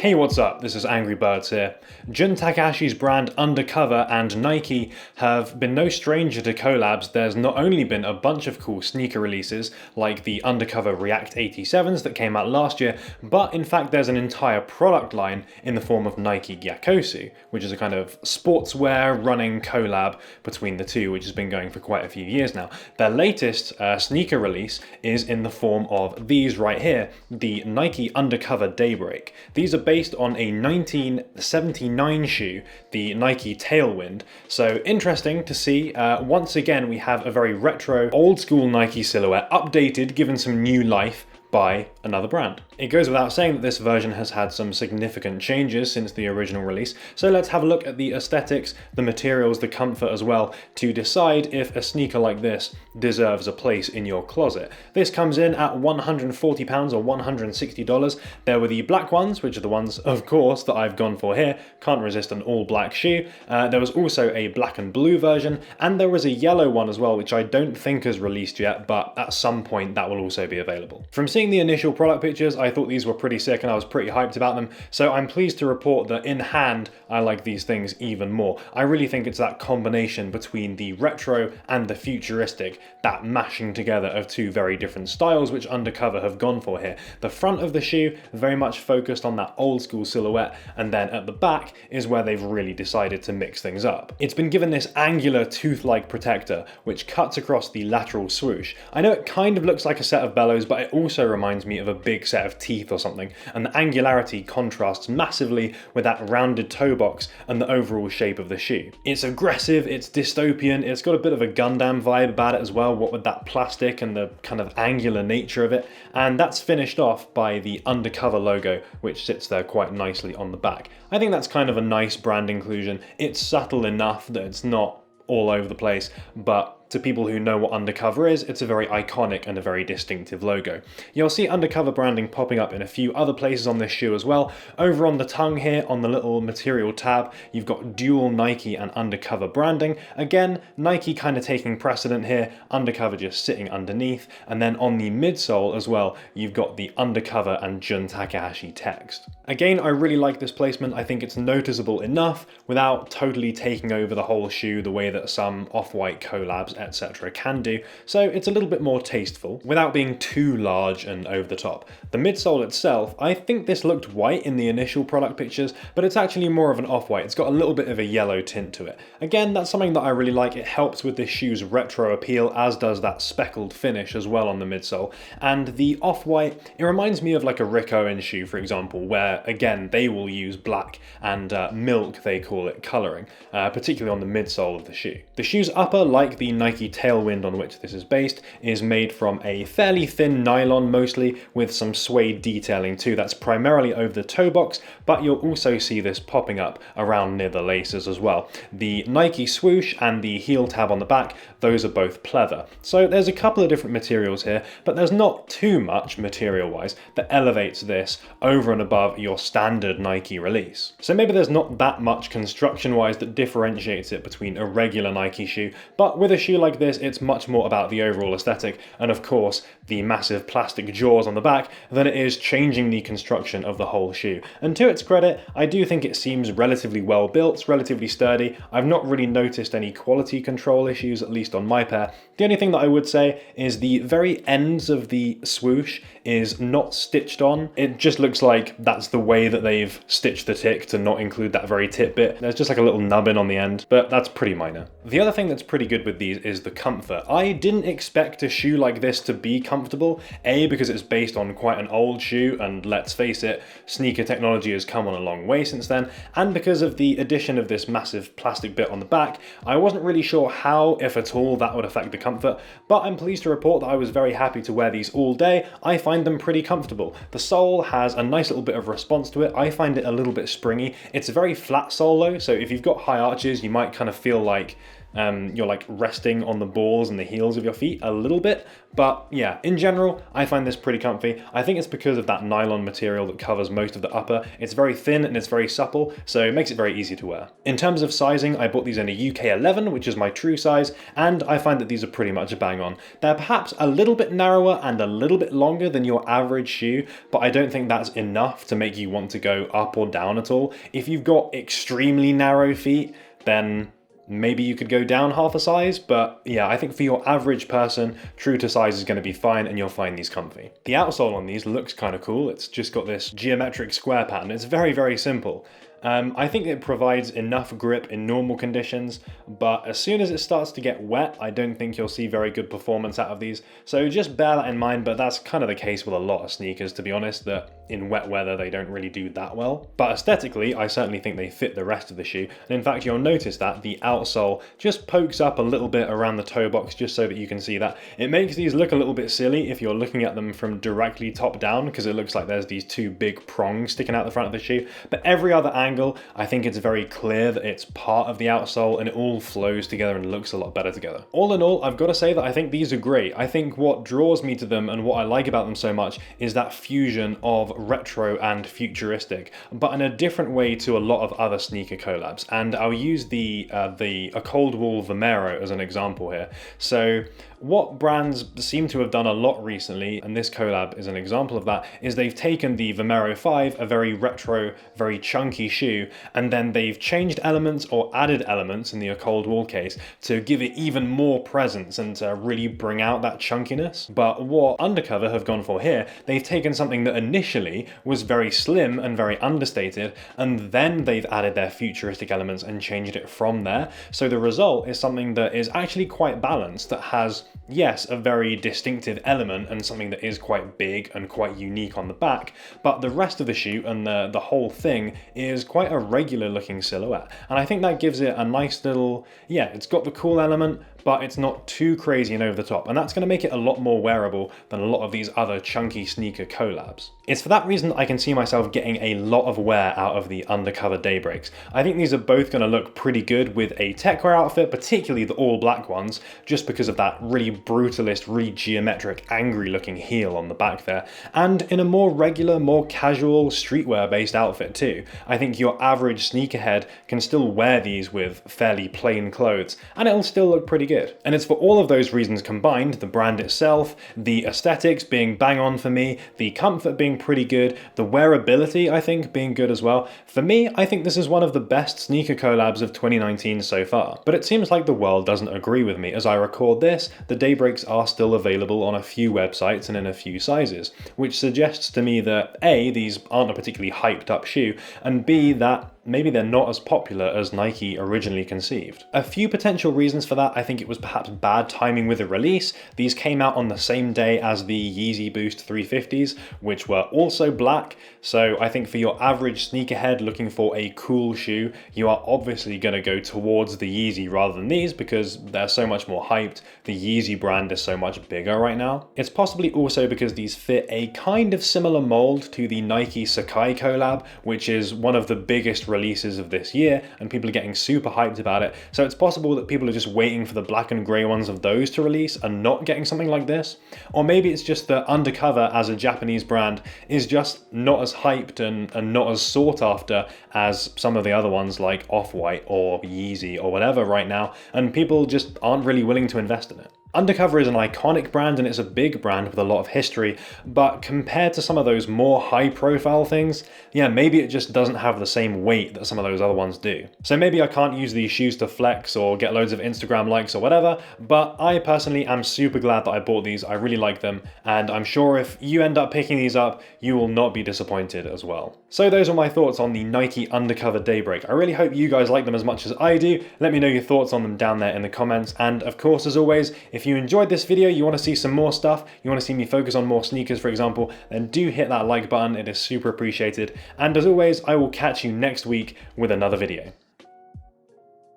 Hey, what's up? This is Angry Birds here. Jun Takahashi's brand Undercover and Nike have been no stranger to collabs. There's not only been a bunch of cool sneaker releases, like the Undercover React 87s that came out last year, but in fact there's an entire product line in the form of Nike Gyakosu, which is a kind of sportswear running collab between the two, which has been going for quite a few years now. Their latest sneaker release is in the form of these right here, the Nike Undercover Daybreak. These are based on a 1979 shoe, the Nike Tailwind. So interesting to see. Once again, we have a very retro, old school Nike silhouette, updated, given some new life by another brand. It goes without saying that this version has had some significant changes since the original release, so let's have a look at the aesthetics, the materials, the comfort as well, to decide if a sneaker like this deserves a place in your closet. This comes in at £140 or $160. There were the black ones, which are the ones, of course, that I've gone for here. Can't resist an all black shoe. There was also a black and blue version, and there was a yellow one as well, which I don't think is released yet, but at some point that will also be available. From seeing the initial product pictures, I thought these were pretty sick and I was pretty hyped about them, so I'm pleased to report that in hand I like these things even more. I really think it's that combination between the retro and the futuristic, that mashing together of two very different styles which Undercover have gone for here. The front of the shoe very much focused on that old school silhouette, and then at the back is where they've really decided to mix things up. It's been given this angular tooth-like protector which cuts across the lateral swoosh. I know it kind of looks like a set of bellows, but it also reminds me of a big set of teeth or something, and the angularity contrasts massively with that rounded toe box and the overall shape of the shoe. It's aggressive, it's dystopian, it's got a bit of a Gundam vibe about it as well, what with that plastic and the kind of angular nature of it, and that's finished off by the Undercover logo, which sits there quite nicely on the back. I think that's kind of a nice brand inclusion. It's subtle enough that it's not all over the place, but to people who know what Undercover is, it's a very iconic and a very distinctive logo. You'll see Undercover branding popping up in a few other places on this shoe as well. Over on the tongue here, on the little material tab, you've got dual Nike and Undercover branding. Again, Nike kind of taking precedent here, Undercover just sitting underneath. And then on the midsole as well, you've got the Undercover and Jun Takahashi text. Again, I really like this placement. I think it's noticeable enough without totally taking over the whole shoe the way that some off-white collabs etc. can do, so it's a little bit more tasteful without being too large and over the top. The midsole itself, I think this looked white in the initial product pictures, but it's actually more of an off-white. It's got a little bit of a yellow tint to it. Again, that's something that I really like. It helps with this shoe's retro appeal, as does that speckled finish as well on the midsole. And the off-white, it reminds me of like a Rick Owens shoe, for example, where again they will use black and milk, they call it, colouring, particularly on the midsole of the shoe. The shoe's upper, like the Nike Tailwind on which this is based, is made from a fairly thin nylon mostly, with some suede detailing too. That's primarily over the toe box, but you'll also see this popping up around near the laces as well. The Nike swoosh and the heel tab on the back, those are both pleather. So there's a couple of different materials here, but there's not too much material-wise that elevates this over and above your standard Nike release. So maybe there's not that much construction-wise that differentiates it between a regular Nike shoe, but with a shoe like this, it's much more about the overall aesthetic and of course the massive plastic jaws on the back than it is changing the construction of the whole shoe. And to its credit, I do think it seems relatively well built, relatively sturdy. I've not really noticed any quality control issues, at least on my pair. The only thing that I would say is the very ends of the swoosh is not stitched on. It just looks like that's the way that they've stitched the tick to not include that very tip bit. There's just like a little nubbin on the end, but that's pretty minor. The other thing that's pretty good with these is the comfort. I didn't expect a shoe like this to be comfortable, A, because it's based on quite an old shoe, and let's face it, sneaker technology has come on a long way since then, and because of the addition of this massive plastic bit on the back, I wasn't really sure how, if at all, that would affect the comfort, but I'm pleased to report that I was very happy to wear these all day. I find them pretty comfortable. The sole has a nice little bit of response to it. I find it a little bit springy. It's a very flat sole though, so if you've got high arches, you might kind of feel like you're like resting on the balls and the heels of your feet a little bit. But yeah, in general, I find this pretty comfy. I think it's because of that nylon material that covers most of the upper. It's very thin and it's very supple, so it makes it very easy to wear. In terms of sizing, I bought these in a UK 11, which is my true size, and I find that these are pretty much a bang on. They're perhaps a little bit narrower and a little bit longer than your average shoe, but I don't think that's enough to make you want to go up or down at all. If you've got extremely narrow feet, then maybe you could go down half a size, but yeah, I think for your average person, true to size is going to be fine and you'll find these comfy. The outsole on these looks kind of cool. It's just got this geometric square pattern. It's very, very simple. I think it provides enough grip in normal conditions, but as soon as it starts to get wet, I don't think you'll see very good performance out of these. So just bear that in mind, but that's kind of the case with a lot of sneakers, to be honest, that in wet weather, they don't really do that well. But aesthetically, I certainly think they fit the rest of the shoe. And in fact, you'll notice that the outsole just pokes up a little bit around the toe box, just so that you can see that. It makes these look a little bit silly if you're looking at them from directly top down, because it looks like there's these two big prongs sticking out the front of the shoe. But every other angle, I think it's very clear that it's part of the outsole and it all flows together and looks a lot better together. All in all, I've got to say that I think these are great. I think what draws me to them and what I like about them so much is that fusion of retro and futuristic, but in a different way to a lot of other sneaker collabs. And I'll use a cold wool Vomero as an example here. So what brands seem to have done a lot recently, and this collab is an example of that, is they've taken the Vomero 5, a very retro, very chunky shoe, and then they've changed elements or added elements in the cold wool case to give it even more presence and to really bring out that chunkiness. But what Undercover have gone for here, they've taken something that initially was very slim and very understated, and then they've added their futuristic elements and changed it from there. So the result is something that is actually quite balanced, that has, yes, a very distinctive element and something that is quite big and quite unique on the back, but the rest of the shoe and the whole thing is quite a regular looking silhouette. And I think that gives it a nice little, yeah, it's got the cool element, but it's not too crazy and over the top. And that's going to make it a lot more wearable than a lot of these other chunky sneaker collabs. It's for that reason I can see myself getting a lot of wear out of the Undercover Daybreaks. I think these are both going to look pretty good with a tech wear outfit, particularly the all black ones, just because of that really brutalist, really geometric, angry looking heel on the back there. And in a more regular, more casual, streetwear based outfit too. I think your average sneakerhead can still wear these with fairly plain clothes, and it'll still look pretty good. And it's for all of those reasons combined, the brand itself, the aesthetics being bang on for me, the comfort being pretty good, the wearability I think being good as well. For me, I think this is one of the best sneaker collabs of 2019 so far. But it seems like the world doesn't agree with me. As I record this, the Daybreaks are still available on a few websites and in a few sizes, which suggests to me that A, these aren't a particularly hyped up shoe, and B, that maybe they're not as popular as Nike originally conceived. A few potential reasons for that: I think it was perhaps bad timing with the release. These came out on the same day as the Yeezy Boost 350s, which were also black. So I think for your average sneakerhead looking for a cool shoe, you are obviously going to go towards the Yeezy rather than these because they're so much more hyped. The Yeezy brand is so much bigger right now. It's possibly also because these fit a kind of similar mold to the Nike Sacai collab, which is one of the biggest releases of this year, and people are getting super hyped about it. So it's possible that people are just waiting for the black and grey ones of those to release and not getting something like this. Or maybe it's just that Undercover as a Japanese brand is just not as hyped and not as sought after as some of the other ones like Off-White or Yeezy or whatever right now, and people just aren't really willing to invest in it. Undercover is an iconic brand and it's a big brand with a lot of history, but compared to some of those more high profile things, yeah, maybe it just doesn't have the same weight that some of those other ones do. So maybe I can't use these shoes to flex or get loads of Instagram likes or whatever, but I personally am super glad that I bought these. I really like them, and I'm sure if you end up picking these up, you will not be disappointed as well. So those are my thoughts on the Nike Undercover Daybreak. I really hope you guys like them as much as I do. Let me know your thoughts on them down there in the comments, and of course, as always, if you enjoyed this video, you want to see some more stuff, you want to see me focus on more sneakers, for example, then do hit that like button. It is super appreciated. And as always, I will catch you next week with another video.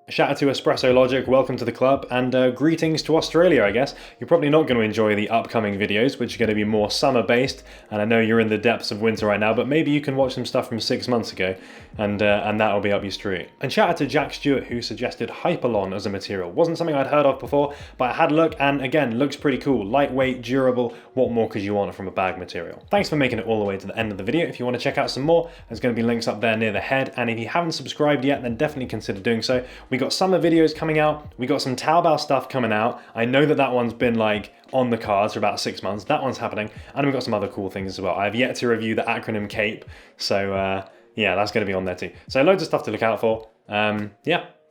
Shout out to Espresso Logic, welcome to the club, and greetings to Australia, I guess. You're probably not going to enjoy the upcoming videos, which are going to be more summer-based, and I know you're in the depths of winter right now, but maybe you can watch some stuff from 6 months ago, and that'll be up your street. And shout out to Jack Stewart, who suggested Hyperlon as a material. Wasn't something I'd heard of before, but I had a look, and again, looks pretty cool. Lightweight, durable, what more could you want from a bag material? Thanks for making it all the way to the end of the video. If you want to check out some more, there's going to be links up there near the head, and if you haven't subscribed yet, then definitely consider doing so. We got summer videos coming out, we got some Taobao stuff coming out. I know that one's been like on the cards for about 6 months. That one's happening, and we've got some other cool things as well. I have yet to review the acronym CAPE, so yeah, that's going to be on there too. So loads of stuff to look out for. Yeah,